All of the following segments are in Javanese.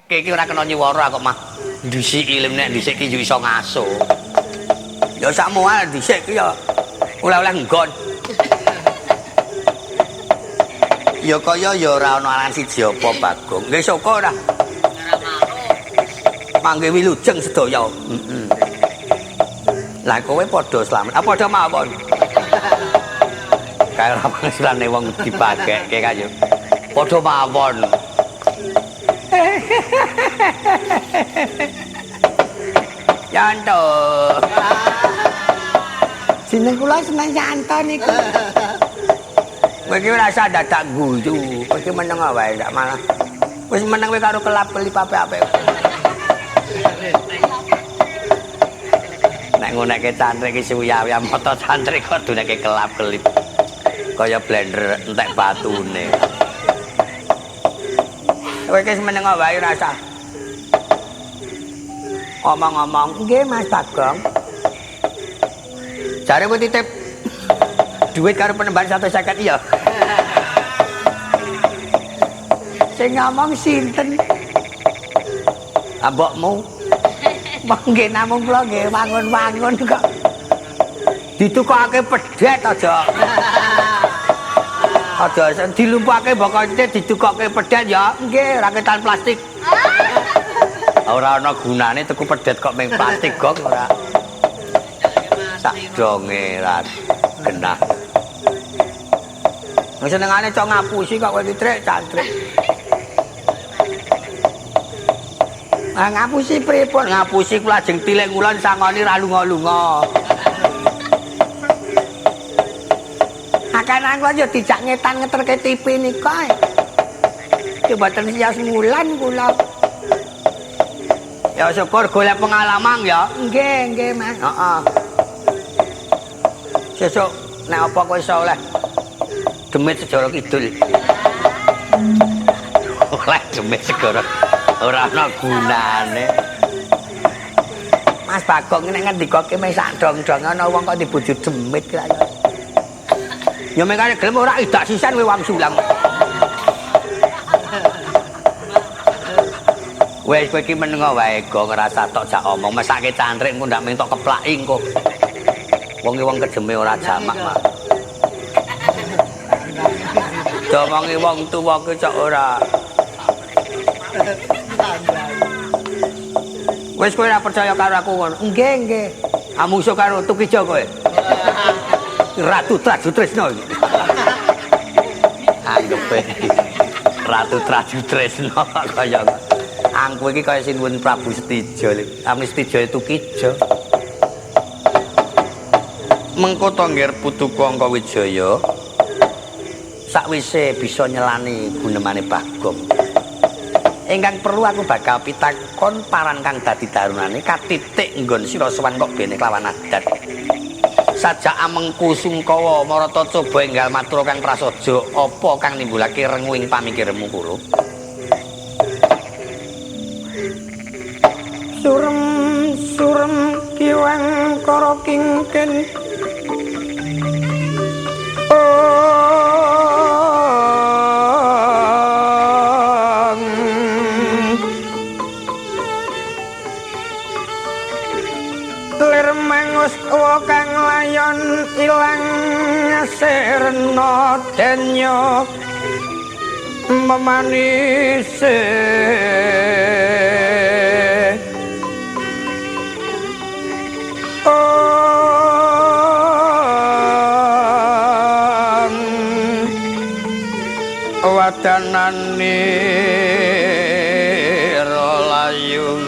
iki ora kena nyuwara kok mah ndhisiki nek dhisik iki yo iso ngaso. Ya sakmu ae dhisik ki ya oleh-oleh nggon. Ya kaya ya ora ana aran siji apa Bagong. Nggih syukur ora. Mangke wilujeng sedaya. Heeh. Lah kowe padha slamet. Apa padha mawon? Kaya ora pangsulane wong dipagekke kayu. Padha mawon. Yanto. Jeneng kula seneng Yanto niku. Kowe iki ora usah dadak guyu. Kowe iki meneng wae ndak malah. Wis meneng kowe karo kelap-kelip apik-apik. Nek nguneke cantrik iki suwi-awi mata cantrik kok duneke kelap-kelip. Kaya blender entek batune. Kowe iki meneng wae ora usah. Omong-omong, nggih Mas Bagong. Jare kowe titip duit karo penemban 150 iya. Sing ngomong sinten? Mbokmu. Mangke namung kula nggih wangun-wangun kok. Ditukokake pedhet aja. Aja dilumpukake bokote ditukokke pedhet ya. Nggih, ora ketan plastik. Ora ana gunane tuku pedhet kok ming plastik gong ora. Sak donge ra genah. Wis senengane cok ngapusi kok kowe ditrik cantrik. Ah ngapusi pripun? Ngapusi kula lajeng tiling ulon sangoni ra lunga-lunga. Akanan kula yo dijak ngetan ngeterke TV nika. Ki mboten sias mulan kula. Ya syukur golek pengalaman ya. Nggih, Mas. Heeh. Sesuk nek apa kowe iso oleh demit segara kidul. Oleh demit segara ora ana gunane. Mas Bagong nek ngendikake meh sak dong-dong ana wong kok dibojo demit kira ya. Ya mengkane gelem ora idak sisan kowe wong sulang. Wes kowe iki meneng wae go ngrasa tok jak omong mesake cantrik engko ndak mung tok keplaki engko. Wong kejeme ora jamak mah. Domongi wong tuwa ki cok ora. Wes kowe ora percaya karo aku ngono. Nggih. Amusuh karo Tukijo kowe. Ratu Traju Tresno iki. Anggepe. Ratu Traju Tresno kaya angku iki kaya sinuwun Prabu Setijo. Amne Setijo Tukijo. Mengko to ngger putuku Angka Wijaya. Sakwise bisa nyelani gunemane Bagong. Ingkang perlu aku bakal pitakon paran kang dadi darunane katitik nggon sira sowan kok bene kelawan adat. Sajak amengku sungkawa marata coba enggal matur kang prasaja apa kang nimbulake rengu ing pamikirmu kula. Surem kiwang kara kingken. Lir mangus kang layon ilang sirna denya memanise wadanane rolayung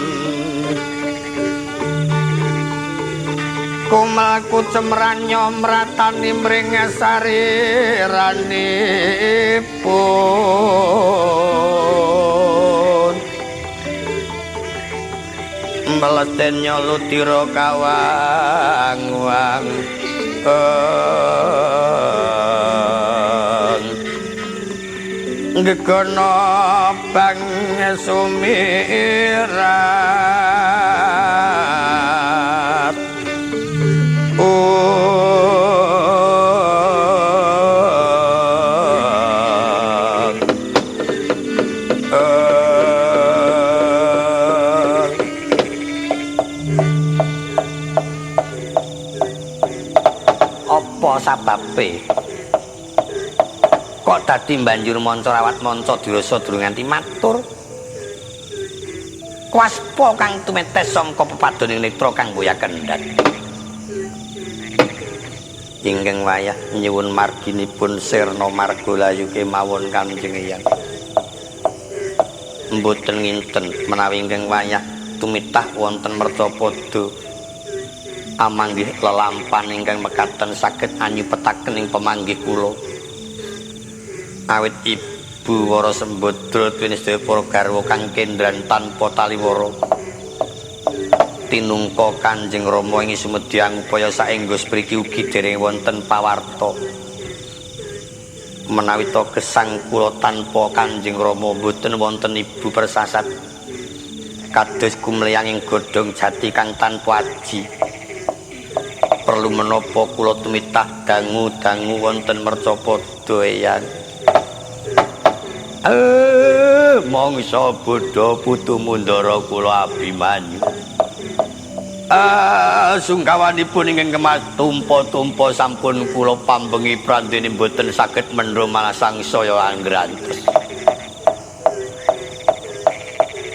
kumalku cemranyo mratani mring sariranipun mleten nyolutira kawang-wang gegono bang sumirat sababe kok dadi banjur manca rawat manca dirasa durung nganti matur. Kwaspa kang tumetes sangka pepadoning netra kang boya kendhat. Ingkang wayah nyuwun marginipun sirna margalayu kemawon Kanjeng Eyang. Mboten nginten menawi ingkang wayah tumitah wonten Mercapada amanggih lelampan ingkang mekaten saged anyupetaken ing pamanggih kula. Awit Ibu Wara Sembadra Dwinistaya para garwa kang kendran tanpa taliwara. Tinungka Kanjeng Rama ing sumedya upaya saengga spriki ugi dereng wonten pawarta. Menawi to gesang kula tanpa Kanjeng Rama boten wonten Ibu persasat. Kados kumleyanging godhong jati kang tanpa aji. Perlu menapa kula tumitah dangu-dangu wonten Mercapada Eyang. Mangsa bodha putu mundara kula Abimanyu. Sungkawanipun ingkang kemas tumpa-tumpa sampun kula pambengi prandene boten saged mendha malah sangsaya anggrantes.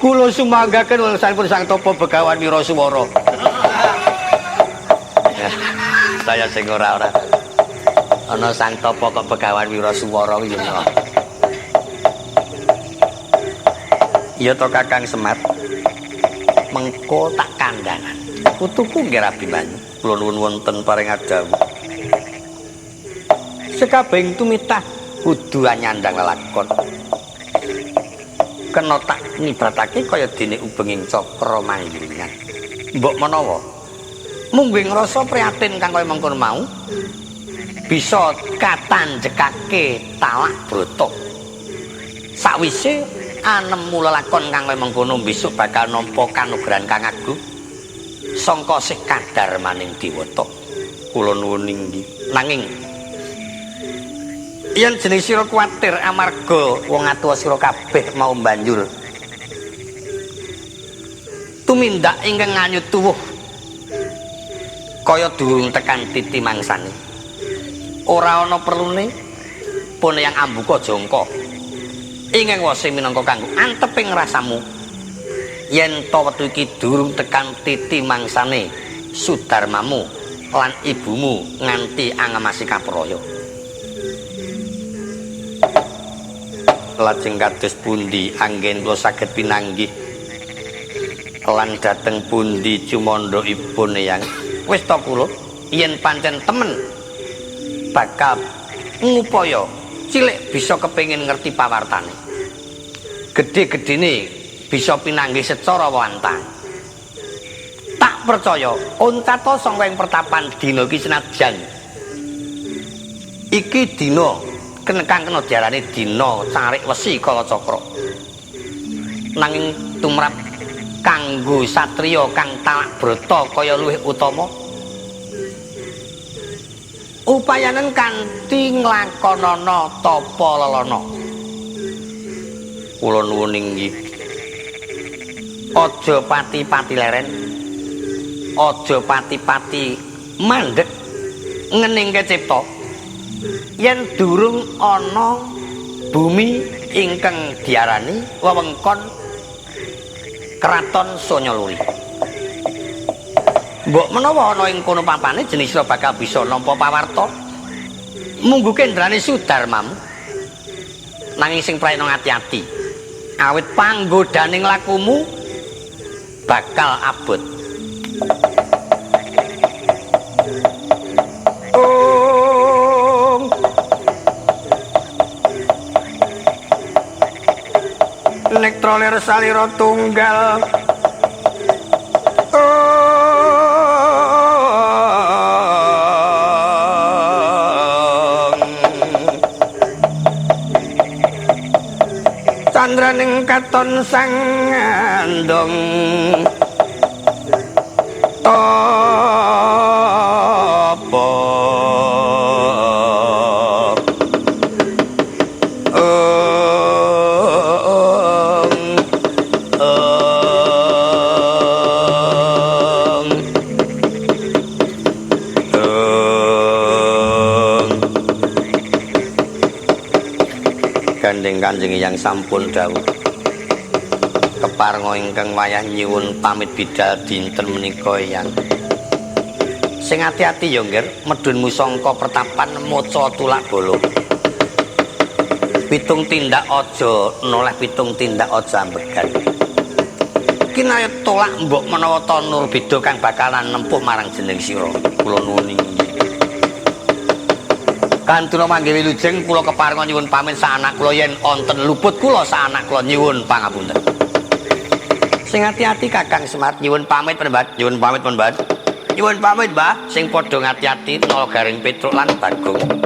Kula sumanggaken wangsanipun Sang Tapa Begawan Wiraswara. Saya sing ora ana Sang Tapa kok Begawan Wiraswara ya. Ya to Kakang Semar. Mengko tak kandangan. Putuku nggih Abimanyu, kula nuwun wonten paring adawu. Sekabehing tumitah kudu anyandang lelakon. Kena tak nibratake kaya dene ubenging cakra manggilingan. Mbok menawa mungguing rasa prihatin kang kaya mengkono mau bisa katanjekake talak brata. Sakwise anemu lelakon kang kaya mengkono besok bakal nampa kanugrahan kang agung sangka sih kadar maning dewata. Kula nuwun inggih. Nanging yen jeneng sira kuwatir amarga wong atua sira kabeh mau banjur tumindak ingkang nganyut tuwuh kaya durung tekan titi mangsane. Ora ana perlune pun yang ambuka jangka ingkang wase minangka kanggo anteping rasamu yen to wektu iki durung tekan titi mangsane Sudarmamu lan ibumu nganti angemasi kapraya. Lajeng kados pundi anggen kula saged pinanggih lan dhateng pundi cumandhaipun Eyang? Wis to kula yen pancen temen bakal ngupaya cilik bisa kepengin ngerti pawartane. Gedhe-gedhene bisa pinanggih secara wantang. Tak percaya ontata sangka ing pertapan dina iki senajan iki dina kang kena diarani dina carik wesi Kalacakra. Nanging tumrap kanggo satriya kang talak brata kaya luwih utama upayanen kanthi nglakonana tapa lelana. Kula nuwun inggih. Aja pati-pati leren. Aja pati-pati mandhek ngeningke cipta. Yen durung ana bumi ingkang diarani wewengkon Kraton Sanyaluri. Mbok menawa ana ing kono papane jenis sira bakal bisa nampa pawarta munggu kendrane Sudarmamu. Nanging sing praena ngati-ati awit panggodaning lakumu bakal abot. Nektra lir salira tunggal candraning katon sang andong tapa Kanjeng Hyang sampun dawuh. Keparenga ingkang wayah nyuwun pamit bidal dinten menika Hyang. Sing ati-ati ya nggih, medhun musangka pertapan maca tulak bolo. Pitung tindak aja noleh, pitung tindak aja ambegan. Kinaya tolak mbok menawa ta nur beda kang bakalan nempuh marang jeneng sira. Kula nuwun. Kantuna manggih wilujeng kula keparenga nyuwun pamit sak anak kula yen wonten luput kula sak anak kula nyuwun pangapunten. Sing ati-ati Kakang Semar nyuwun pamit Mbah, nyuwun pamit Mbah. Nyuwun pamit Mbah, sing padha ngati-ati Nala Garing Petruk lan Bagong.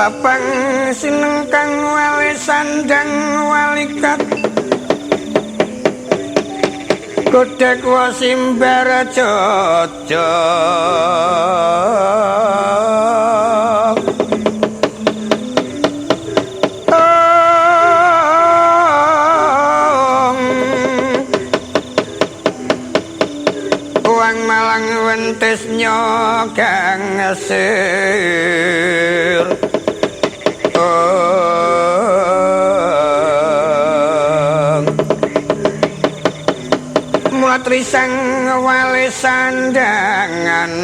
babang sineng kang wali sandang walikat godhek wa simbar jojo uang malang wentes nyogang asir Trisang wali sandangan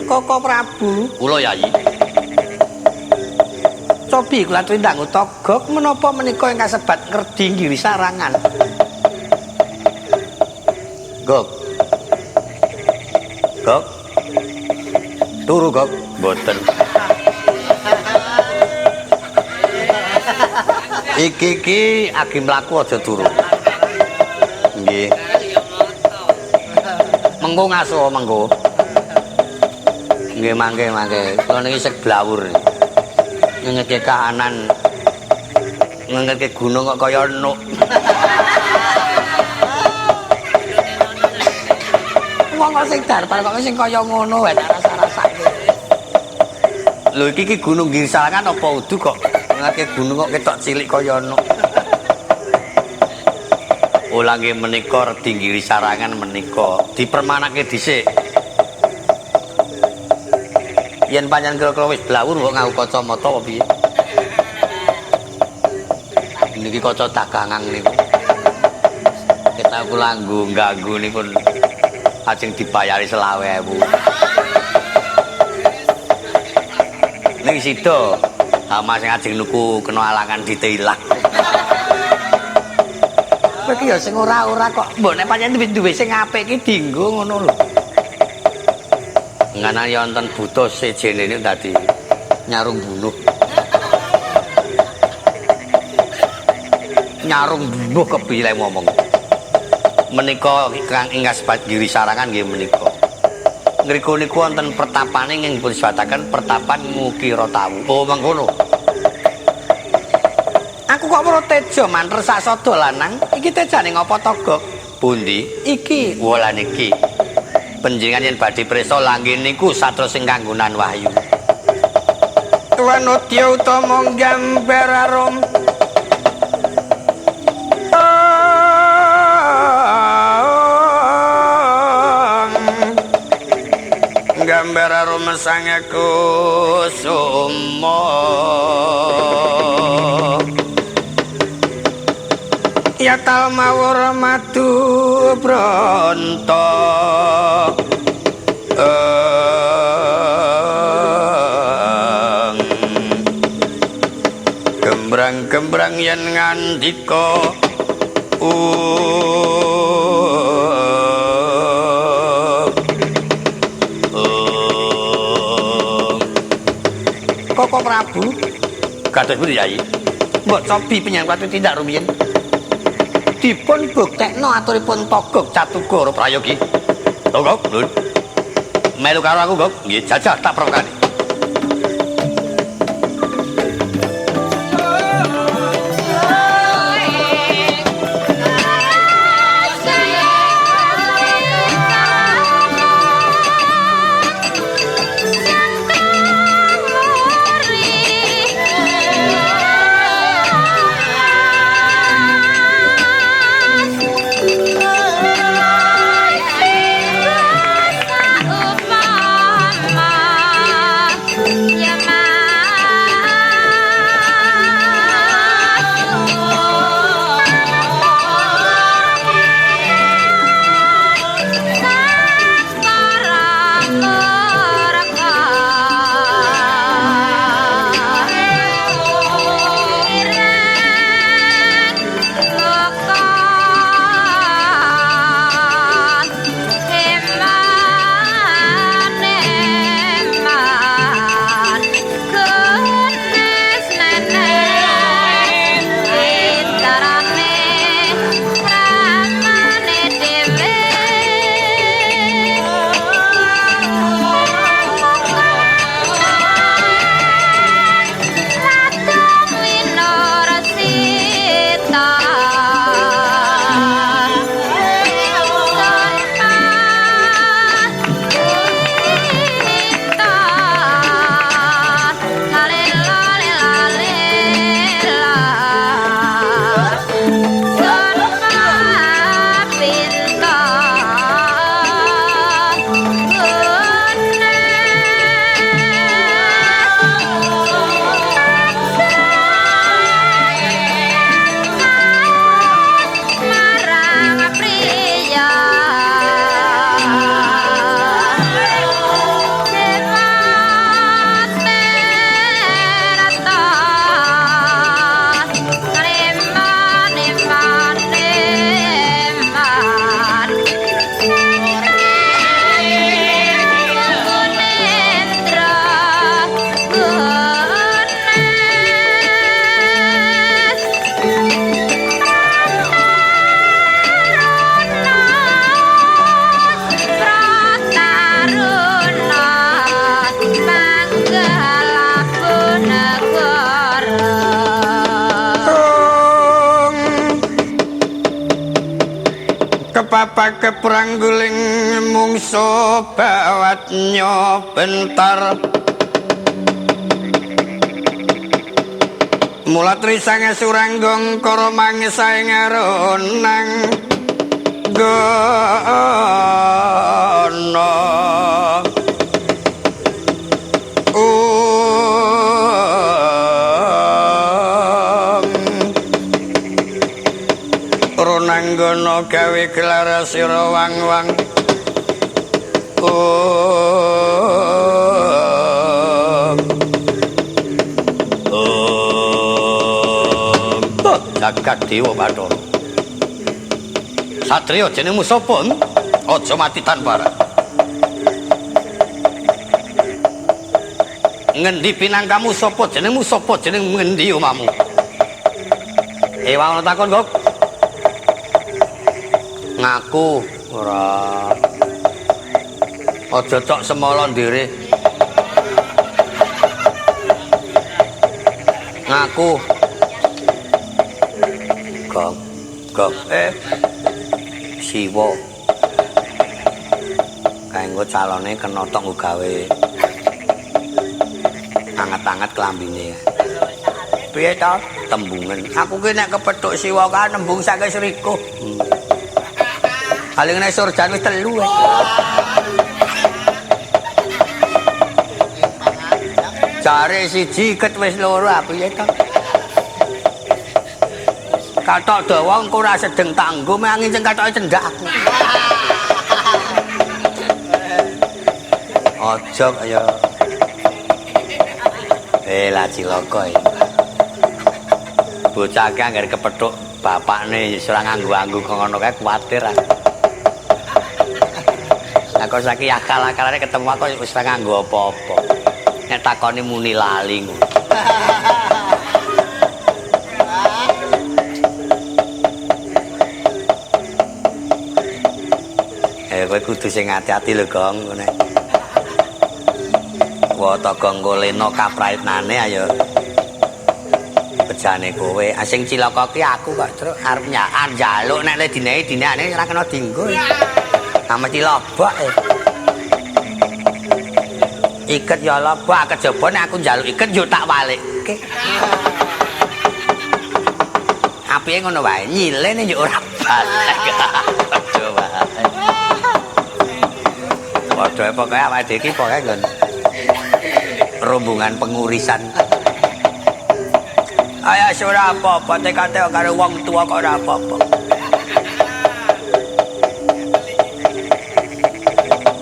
Koko Prabu kula Yayi cobi kula trindang utogok menapa menika ingkang sebat ngerdi nggiri sarangan. Gok. Gok. Turu Gok, mboten. Iki agi mlaku aja turu. Nggih. Mengko ngaso mengko. Nggih mangke. Kula niki sek blawur. Ngeke kahanan ngeke gunung kok kaya nuk wong sing darpar kok sing kaya ngono wae rasa-rasane lho iki gunung Girisarangan apa udu kok ngeke gunung kok ketok cilik kaya nuk ulange menika Redi Girisarangan menika dipermanake dhisik yen panjenengan kira-kira wis blawur kok nganggo kacamata apa piye? Niki kaca dagangan niku. Kita kula ganggu niku ajeng dibayari 20.000. Ning sida ama sing ajeng nuku kena alangan ditilang. Kowe iki ya sing ora-ora kok mbok nek pancen duwe sing apik iki dienggo ngono lho. Ngana yonten buta sejene niku dadi nyarung bunuh. Nyarung bunuh kepiye ngomong. Menika ingkang sebat Girisarangan nggih menika. Ngriku niku wonten pertapane ing disebataken pertapan Ngukira Tawu. Oh mengkono. Aku kok weruh teja manter sasada lanang. Iki tejane ngopo to, Gok? Pundi? Iki wulan iki. Panjenengan yen badhe prisa langgih niku satrusing kanggonan wahyu. Wanodya utama gambar arum. Gambar arum sangaku sumo. Ya tal mawur madu bronto. Gembrang-gembrang yen ngandika Koko Prabu kados pundi Yayi? Mbok cobi penyang kuwi tindak rumiyin. Dipun buktekno aturipun Togog Catuga Prayogi. Togog, Lun. Melu karo aku, Gok. Nggih, jajah tak prokani. papake prangguling mungsu bawat bentar mulat risange suranggong karo mangisaing aronang gono Ronanggono gawe gelar sira wang-wang jagat dewa Bathara satriya jenengmu sapa? Aja mati tanpa ngendi pinangkamu sapa jenengmu sapa jeneng ngendi omahmu wae takon kok ngaku ora aja cok semala ndire ngaku gok Siwa kanggo calone kena tok gawe anget-anget klambine piye to tembungen aku ki nek kepethuk Siwa kan nembung saking Sriko paling nek surjan wis 3 jare siji ket wis 2 piye to katok dawa engko ora sedeng tanggo me angin sing katoke cendak aku aja kaya lah cilaka bocah ki anggere kepethuk bapakne ora nganggo-anggo kok ngono kae kuwatir aku saiki akal-akalane ketemu aku wis ora nganggo apa-apa nek takoni muni lali ngono kowe kudu sing ati-ati lho Gong ngene. Wata Gong goleno kapraitnane ayo. Bejane kowe, sing cilaka ki aku kok terus arep njaluk nek le dinane ora kena dienggo. Sama cilobok iket ya lobok kejaba nek aku njaluk iket yo tak walikke. Apike ngono wae, nyilene yo ora balik. Coba. Padha pokoke awake dhewe iki pokoke nggon rombongan pengurisan. Aya ora apa-apa tekate karo wong tua kok ora apa-apa.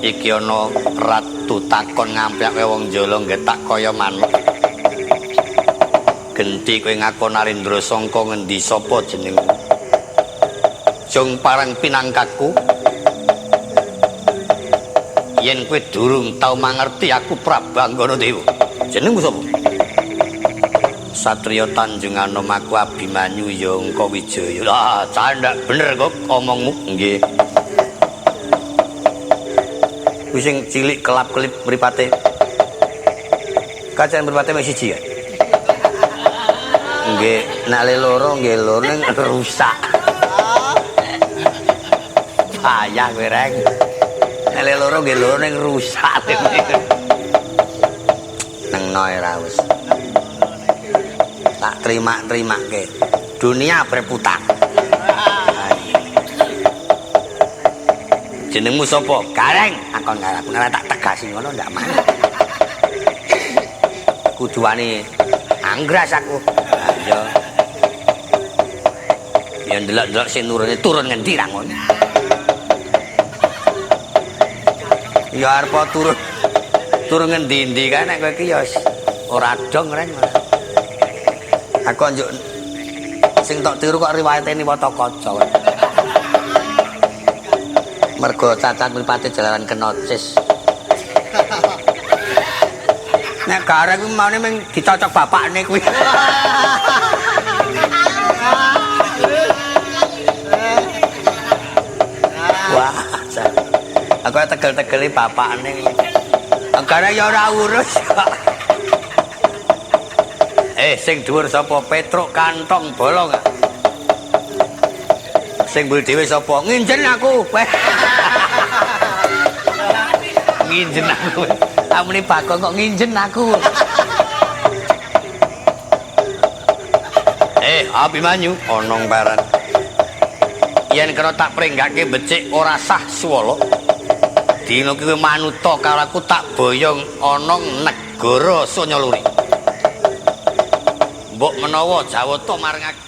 Iki ana ratu takon ngamplake wong jala getak kaya manuk. Genti kowe ngakon Narendra Sangka ngendi sapa jenengmu? Jong parang pinangkaku. Yen kowe durung tau mangerti aku Prabu Angganadewa. Jenengmu sapa? Satriya Tanjung Anom aku Abimanyu ya engko Wijaya. Lah, candak bener kok omongmu. Nggih. Kuwi sing cilik kelap-kelip mripate. Kacan mripate mek siji ya. Nggih, nek le loro nggih loro ning rusak. Payah kowe reng. Nek loro nggih loro ning rusak. Nang noe ra wis. Tak terima-terimake. Dunia berputar. Jenengmu sapa? Gareng. Akon karo aku nek tak tegasi ngono ndak manut. Kudu wani anggras aku. Ya. Ya ndelok-ndelok sing nurune turun ngendi ra ngono. Ya arep turun ngendi-endi kae nek kowe iki ya ora dong reng. Aku njuk sing tok tiru kok riwayatene Watakaca. Mergo cacat mripate jalaran kenocis. Nek gareng kuwi maune mung dicocok bapakne kuwi. Wah, aku tegel-tegeli bapakne. Gareng ya ora urus. Sing dhuwur sapa? Petruk kantong bolong. Sing mburi dhewe sapa? Nginjen aku. Nginjen aku. Amune Bagong kok nginjen aku. Abimanyu ana paran. Yen kena tak prenggake becik ora sah swala. Dina kuwi manuta karo aku tak boyong ana negara Sanyaluri. Mbok menawa Jawata marengake